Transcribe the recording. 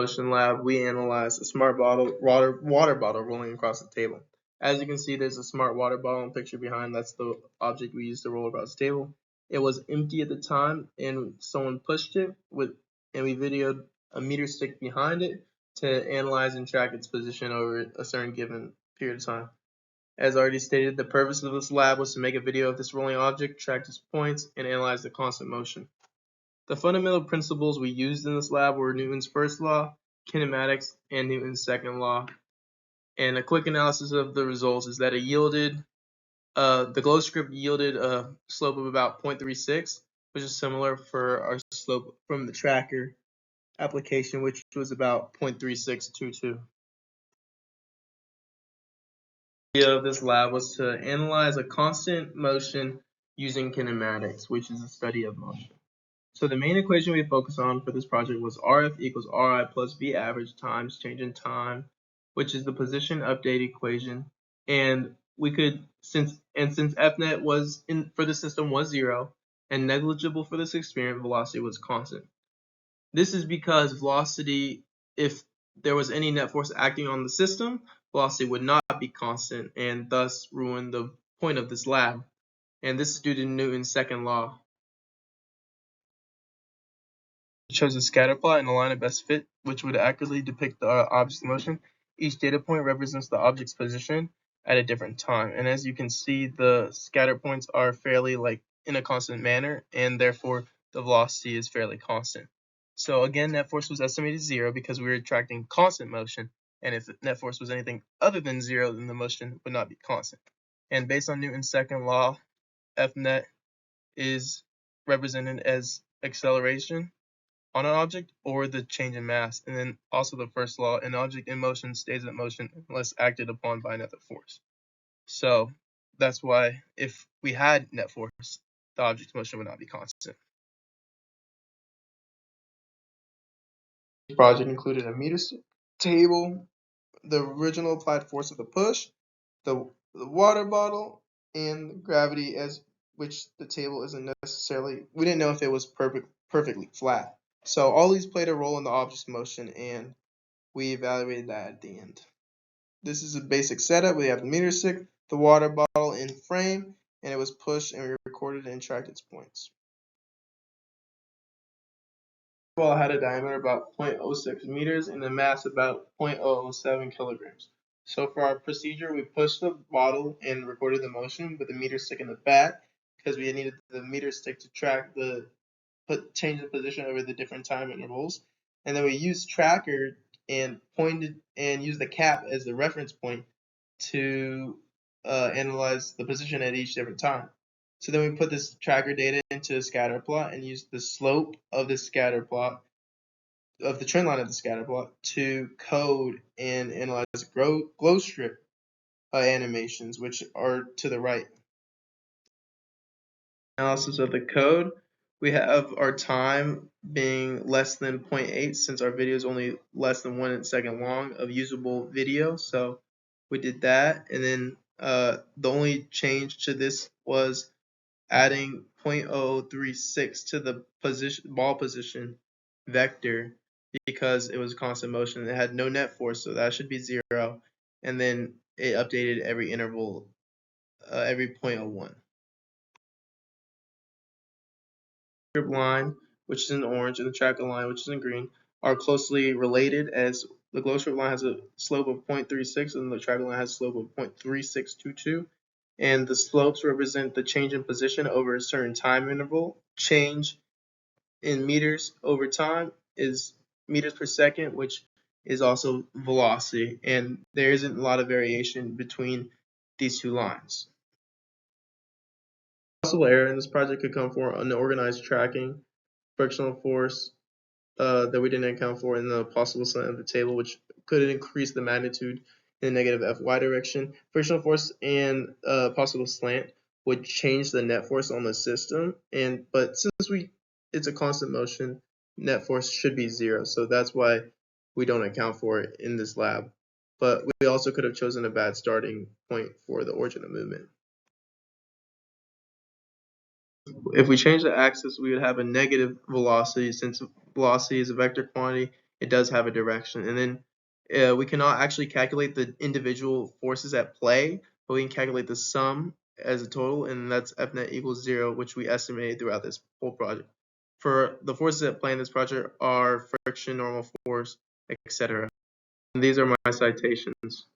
motion lab, we analyzed a smart water bottle rolling across the table. As you can see, there's a smart water bottle in the picture behind. That's the object we used to roll across the table. It was empty at the time, and someone pushed it and we videoed a meter stick behind it to analyze and track its position over a certain given period of time. As already stated, the purpose of this lab was to make a video of this rolling object, track its points, and analyze the constant motion. The fundamental principles we used in this lab were Newton's first law, kinematics, and Newton's second law. And a quick analysis of the results is that the glow script yielded a slope of about 0.36, which is similar for our slope from the tracker application, which was about 0.3622. The idea of this lab was to analyze a constant motion using kinematics, which is the study of motion. So the main equation we focused on for this project was RF equals RI plus V average times change in time, which is the position update equation. And since Fnet was for the system was 0 and negligible for this experiment, velocity was constant. This is because velocity, if there was any net force acting on the system, velocity would not be constant and thus ruin the point of this lab. And this is due to Newton's second law. It shows a scatter plot and a line of best fit, which would accurately depict the object's motion. Each data point represents the object's position at a different time. And as you can see, the scatter points are fairly in a constant manner, and therefore the velocity is fairly constant. So again, net force was estimated 0 because we were tracking constant motion, and if net force was anything other than 0, then the motion would not be constant. And based on Newton's second law, Fnet is represented as acceleration on an object or the change in mass. And then also the first law, an object in motion stays in motion unless acted upon by another force. So that's why if we had net force, the object's motion would not be constant. This project included a meter table, the original applied force of the push, the water bottle, and gravity, as which the table isn't necessarily, we didn't know if it was perfectly flat. So all these played a role in the object's motion, and we evaluated that at the end. This is a basic setup. We have the meter stick, the water bottle in frame, and it was pushed and we recorded and tracked its points. The ball had a diameter about 0.06 meters and a mass about 0.007 kilograms. So for our procedure, we pushed the bottle and recorded the motion with the meter stick in the back because we needed the meter stick to track the change in position over the different time intervals. And then we used tracker and pointed and used the cap as the reference point to analyze the position at each different time. So then we put this tracker data into a scatter plot and used the slope of the scatter plot, of the trend line of the scatter plot, to code and analyze glow strip animations, which are to the right. Analysis of the code. We have our time being less than 0.8 since our video is only less than 1 second long of usable video. So we did that, and then the only change to this was adding 0.036 to the ball position vector because it was constant motion. It had no net force, so that should be 0. And then it updated every interval, every 0.01. Strip line, which is in orange, and the tracker line, which is in green, are closely related as the glow strip line has a slope of 0.36 and the tracker line has a slope of 0.3622. And the slopes represent the change in position over a certain time interval. Change in meters over time is meters per second, which is also velocity. And there isn't a lot of variation between these two lines. Possible error in this project could come from unorganized tracking, frictional force that we didn't account for in the possible slant of the table, which could increase the magnitude in the negative Fy direction. Frictional force and possible slant would change the net force on the system, but since it's a constant motion, net force should be 0, so that's why we don't account for it in this lab. But we also could have chosen a bad starting point for the origin of movement. If we change the axis, we would have a negative velocity since velocity is a vector quantity it does have a direction. And then we cannot actually calculate the individual forces at play, but we can calculate the sum as a total, and that's F net equals 0, which we estimated throughout this whole project. For the forces at play in this project are friction, normal force, etc. And these are my citations.